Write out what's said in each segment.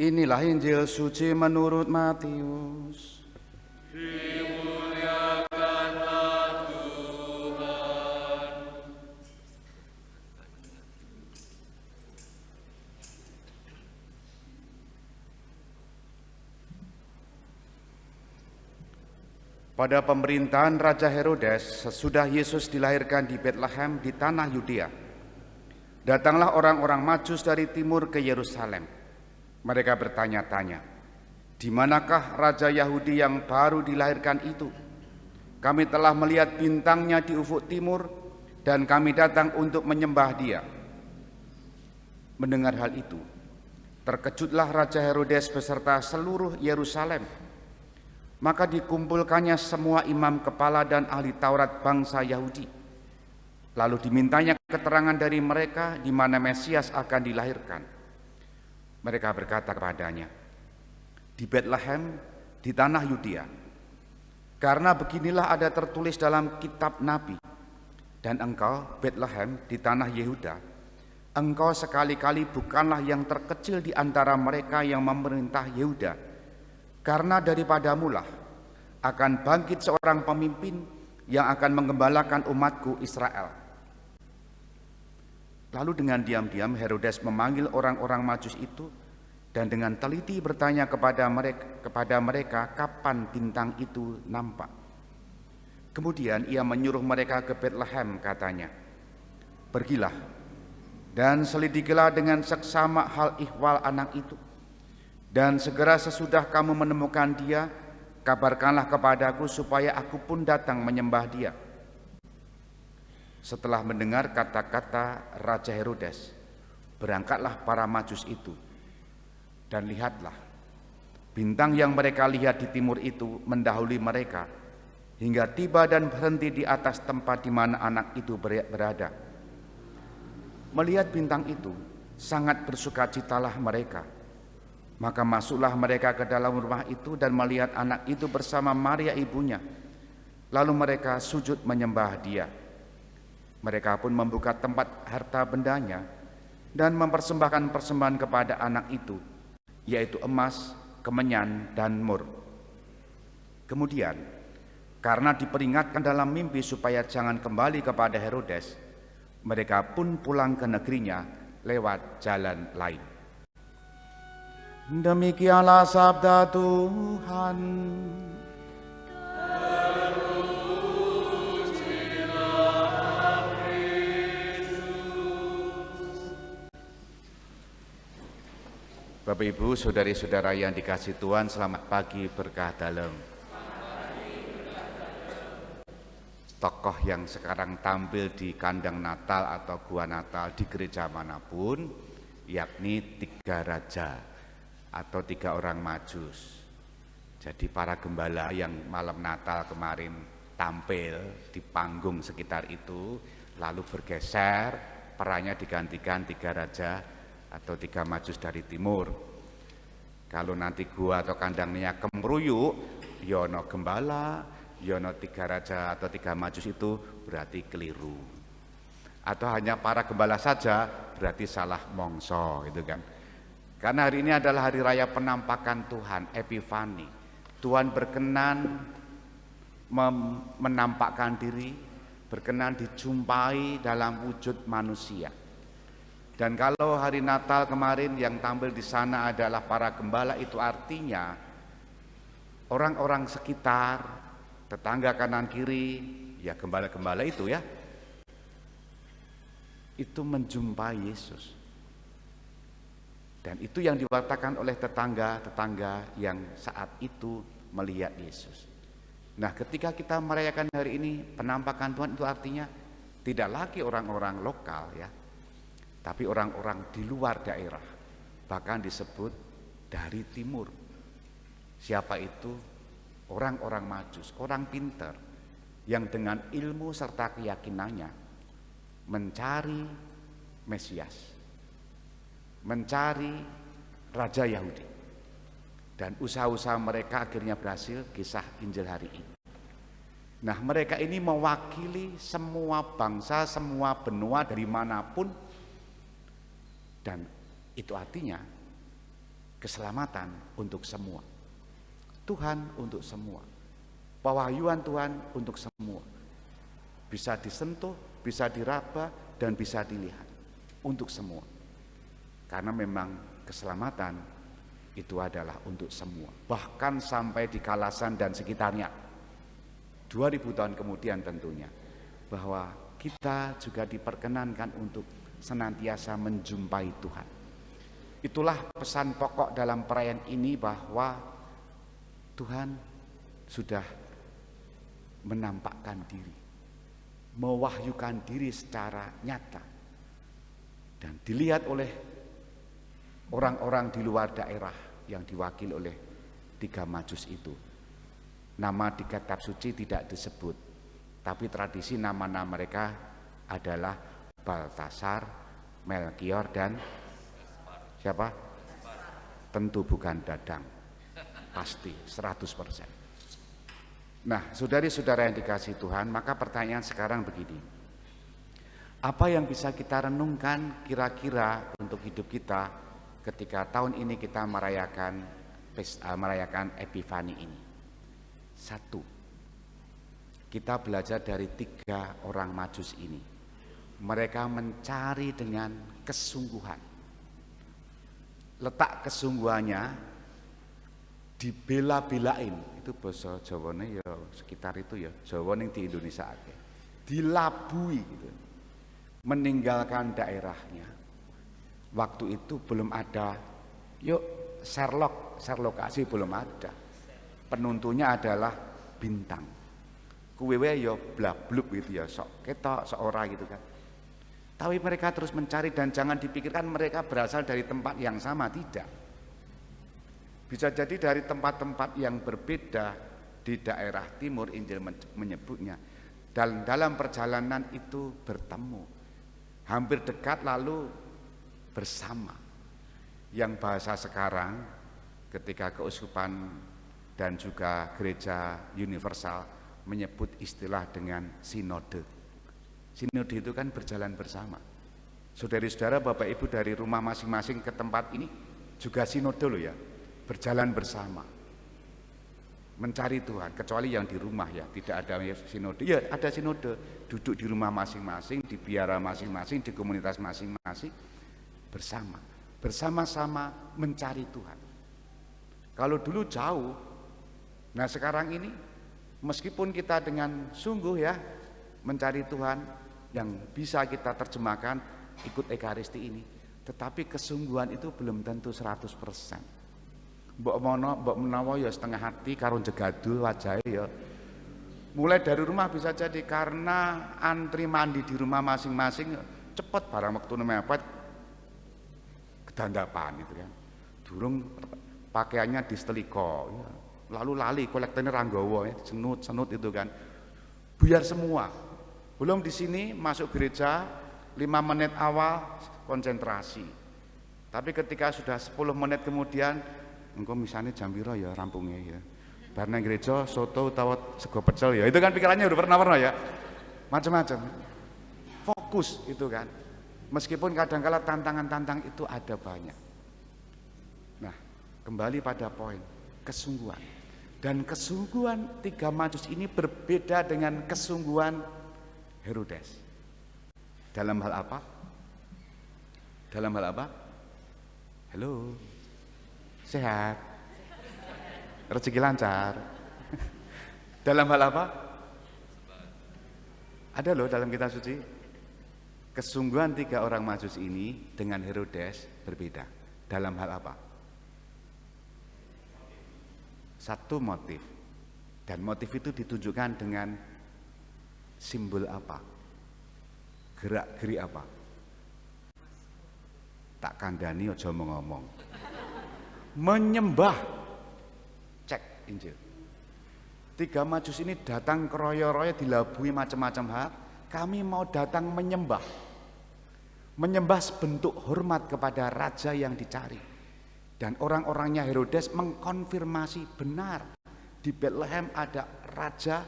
Inilah Injil suci menurut Matius. Dimuliakanlah Tuhan. Pada pemerintahan Raja Herodes, sesudah Yesus dilahirkan di Betlehem di tanah Yudea, datanglah orang-orang Majus dari timur ke Yerusalem. Mereka bertanya-tanya, "Di manakah Raja Yahudi yang baru dilahirkan itu? Kami telah melihat bintangnya di ufuk timur dan kami datang untuk menyembah dia." Mendengar hal itu, terkejutlah Raja Herodes beserta seluruh Yerusalem. Maka dikumpulkannya semua imam kepala dan ahli Taurat bangsa Yahudi. Lalu dimintanya keterangan dari mereka di mana Mesias akan dilahirkan. Mereka berkata kepadanya, "Di Betlehem, di tanah Yudea. Karena beginilah ada tertulis dalam kitab Nabi, dan engkau, Betlehem, di tanah Yehuda, engkau sekali-kali bukanlah yang terkecil di antara mereka yang memerintah Yehuda, karena daripadamulah akan bangkit seorang pemimpin yang akan menggembalakan umatku Israel." Lalu dengan diam-diam Herodes memanggil orang-orang Majus itu dan dengan teliti bertanya kepada mereka kapan bintang itu nampak. Kemudian ia menyuruh mereka ke Betlehem, katanya, "Pergilah dan selidikilah dengan seksama hal ihwal anak itu. Dan segera sesudah kamu menemukan dia, kabarkanlah kepadaku supaya aku pun datang menyembah dia." Setelah mendengar kata-kata Raja Herodes, berangkatlah para Majus itu. Dan lihatlah, bintang yang mereka lihat di timur itu mendahului mereka, hingga tiba dan berhenti di atas tempat di mana anak itu berada. Melihat bintang itu, sangat bersukacitalah mereka. Maka masuklah mereka ke dalam rumah itu dan melihat anak itu bersama Maria ibunya. Lalu mereka sujud menyembah dia. Mereka pun membuka tempat harta bendanya dan mempersembahkan persembahan kepada anak itu, yaitu emas, kemenyan, dan mur. Kemudian, karena diperingatkan dalam mimpi supaya jangan kembali kepada Herodes, mereka pun pulang ke negerinya lewat jalan lain. Demikianlah sabda Tuhan. Bapak Ibu, saudari-saudara yang dikasihi Tuhan, selamat pagi, berkah dalam. Tokoh yang sekarang tampil di kandang Natal atau gua Natal di gereja manapun, yakni 3 raja atau 3 orang Majus. Jadi para gembala yang malam Natal kemarin tampil di panggung sekitar itu, lalu bergeser, perannya digantikan 3 raja atau 3 Majus dari timur. Kalau nanti gua atau kandangnya kemruyuk, yono gembala, yono 3 raja atau 3 Majus, itu berarti keliru. Atau hanya para gembala saja, berarti salah mongso, gitu kan. Karena hari ini adalah hari raya penampakan Tuhan, Epifani. Tuhan berkenan menampakkan diri, berkenan dijumpai dalam wujud manusia. Dan kalau hari Natal kemarin yang tampil di sana adalah para gembala, itu artinya orang-orang sekitar, tetangga kanan kiri, ya gembala-gembala itu ya, itu menjumpai Yesus. Dan itu yang diwaktakan oleh tetangga-tetangga yang saat itu melihat Yesus. Nah, ketika kita merayakan hari ini penampakan Tuhan, itu artinya tidak lagi orang-orang lokal ya, tapi orang-orang di luar daerah, bahkan disebut dari timur. Siapa itu? Orang-orang Majus, orang pintar yang dengan ilmu serta keyakinannya mencari Mesias, mencari Raja Yahudi. Dan usaha-usaha mereka akhirnya berhasil, kisah Injil hari ini. Nah, mereka ini mewakili semua bangsa, semua benua dari manapun. Dan itu artinya keselamatan untuk semua. Tuhan untuk semua. Pewahyuan Tuhan untuk semua. Bisa disentuh, bisa diraba, dan bisa dilihat. Untuk semua. Karena memang keselamatan itu adalah untuk semua. Bahkan sampai di Kalasan dan sekitarnya. 2000 tahun kemudian tentunya. Bahwa kita juga diperkenankan untuk senantiasa menjumpai Tuhan. Itulah pesan pokok dalam perayaan ini, bahwa Tuhan sudah menampakkan diri, mewahyukan diri secara nyata, dan dilihat oleh orang-orang di luar daerah yang diwakili oleh 3 Majus itu. Nama di kitab suci tidak disebut, tapi tradisi nama-nama mereka adalah Baltasar, Melkior, dan siapa? Tentu bukan Dadang. Pasti 100%. Nah, saudari-saudara yang dikasihi Tuhan, maka pertanyaan sekarang begini. Apa yang bisa kita renungkan kira-kira untuk hidup kita ketika tahun ini kita merayakan Epifani ini? 1. Kita belajar dari 3 orang Majus ini. Mereka mencari dengan kesungguhan. Letak kesungguhannya dibela-belain. Itu bahasa Jawane ya sekitar itu ya, Jawa ning di Indonesia akeh. Dilabui gitu. Meninggalkan daerahnya. Waktu itu belum ada Sherlock lokasi belum ada. Penuntunya adalah bintang. Kuwewe ya blablub gitu ya, sok ketok, sok ora gitu kan. Tapi mereka terus mencari, dan jangan dipikirkan mereka berasal dari tempat yang sama, tidak. Bisa jadi dari tempat-tempat yang berbeda di daerah timur, Injil menyebutnya. Dan dalam perjalanan itu bertemu, hampir dekat lalu bersama. Yang bahasa sekarang ketika keuskupan dan juga gereja universal menyebut istilah dengan sinode. Sinode itu kan berjalan bersama. Saudari-saudara, Bapak Ibu dari rumah masing-masing ke tempat ini juga sinode loh ya. Berjalan bersama, mencari Tuhan, kecuali yang di rumah ya, tidak ada sinode. Ya ada sinode, duduk di rumah masing-masing, di biara masing-masing, di komunitas masing-masing, bersama-sama mencari Tuhan. Kalau dulu jauh, nah sekarang ini meskipun kita dengan sungguh ya mencari Tuhan, yang bisa kita terjemahkan ikut Ekaristi ini, tetapi kesungguhan itu belum tentu 100%. Mbok menawa ya setengah hati karo jegadul wajahe ya. Mulai dari rumah bisa jadi karena antri mandi di rumah masing-masing cepet barang waktu mepet kedandapan gitu kan. Durung pakaiannya disetrika ya. Lalu lali kolektene ranggawa ya, senut itu kan. Buyar semua. Belum di sini masuk gereja 5 menit awal konsentrasi. Tapi ketika sudah 10 menit kemudian engko misalnya jam piro ya rampungnya ya. Bar nang gereja soto utawa sego pecel ya. Itu kan pikirannya udah pernah ya. Macam-macam. Fokus itu kan. Meskipun kadang-kala tantangan-tantangan itu ada banyak. Nah, kembali pada poin kesungguhan. Dan kesungguhan 3 Majus ini berbeda dengan kesungguhan Herodes. Dalam hal apa? Dalam hal apa? Halo. Sehat, rezeki lancar. Dalam hal apa? Ada loh dalam kitab suci. Kesungguhan 3 orang Majus ini dengan Herodes berbeda. Dalam hal apa? 1 motif. Dan motif itu ditunjukkan dengan simbol apa? Gerak-gerik apa? Tak kandani aja ngomong. Menyembah. Cek Injil. 3 Majus ini datang keroyo-royo, dilabui macam-macam hal. Kami mau datang menyembah. Menyembah sebentuk hormat kepada raja yang dicari. Dan orang-orangnya Herodes mengkonfirmasi benar di Bethlehem ada raja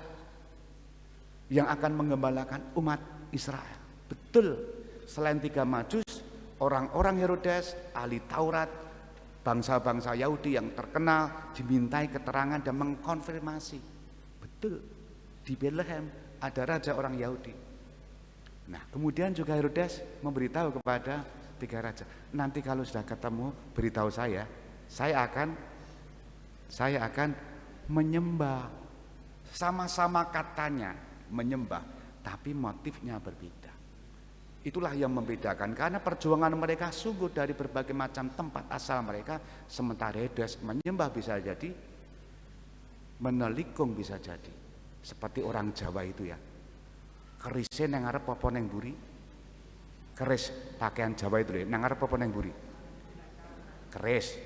yang akan menggembalakan umat Israel. Betul. Selain 3 Majus, orang-orang Herodes, ahli Taurat, bangsa-bangsa Yahudi yang terkenal dimintai keterangan dan mengkonfirmasi. Betul, di Bethlehem ada raja orang Yahudi. Nah, kemudian juga Herodes memberitahu kepada 3 raja, nanti kalau sudah ketemu beritahu saya akan menyembah. Sama-sama katanya menyembah, tapi motifnya berbeda. Itulah yang membedakan, karena perjuangan mereka sungguh dari berbagai macam tempat asal mereka. Sementara Herodes menyembah bisa jadi, menelikung bisa jadi. Seperti orang Jawa itu ya, kerise nang ngarep apa nang mburi? Keris pakaian Jawa itu nang ngarep apa nang mburi? Keris.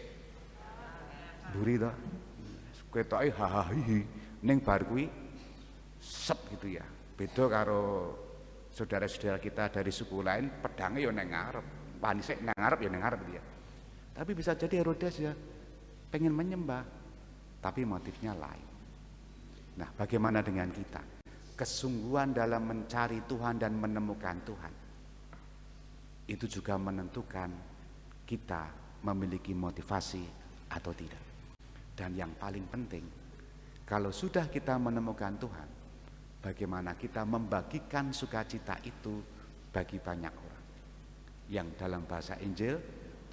Mburi to. Ketoke hahahi ning bar kuwi set gitu ya. Beda karo saudara-saudara kita dari suku lain, pedangnya ya nang ngarep, panise nang ngarep ya nang ngarep gitu ya. Tapi bisa jadi Herodes ya pengen menyembah, tapi motifnya lain. Nah, bagaimana dengan kita? Kesungguhan dalam mencari Tuhan dan menemukan Tuhan itu juga menentukan kita memiliki motivasi atau tidak. Dan yang paling penting, kalau sudah kita menemukan Tuhan, bagaimana kita membagikan sukacita itu bagi banyak orang. Yang dalam bahasa Injil,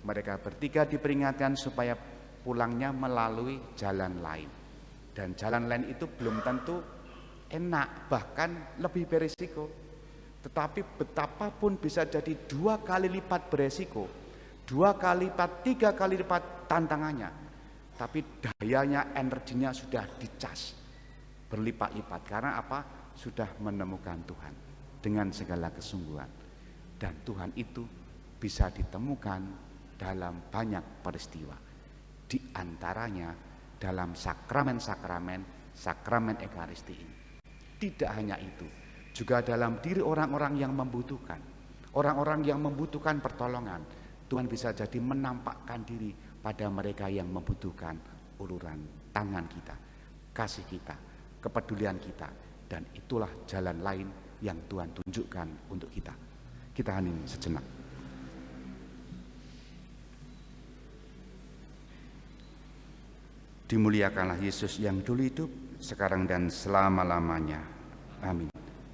mereka bertiga diperingatkan supaya pulangnya melalui jalan lain. Dan jalan lain itu belum tentu enak, bahkan lebih beresiko. Tetapi betapapun bisa jadi 2 kali lipat beresiko, 2 kali lipat, 3 kali lipat tantangannya. Tapi dayanya, energinya sudah dicas berlipat-lipat. Karena apa? Sudah menemukan Tuhan dengan segala kesungguhan. Dan Tuhan itu bisa ditemukan dalam banyak peristiwa. Di antaranya dalam sakramen-sakramen, sakramen Ekaristi ini. Tidak hanya itu, juga dalam diri orang-orang yang membutuhkan. Orang-orang yang membutuhkan pertolongan, Tuhan bisa jadi menampakkan diri pada mereka yang membutuhkan uluran tangan kita, kasih kita, kepedulian kita. Dan itulah jalan lain yang Tuhan tunjukkan untuk kita. Kita hening sejenak. Dimuliakanlah Yesus yang dulu hidup, sekarang dan selama-lamanya. Amin.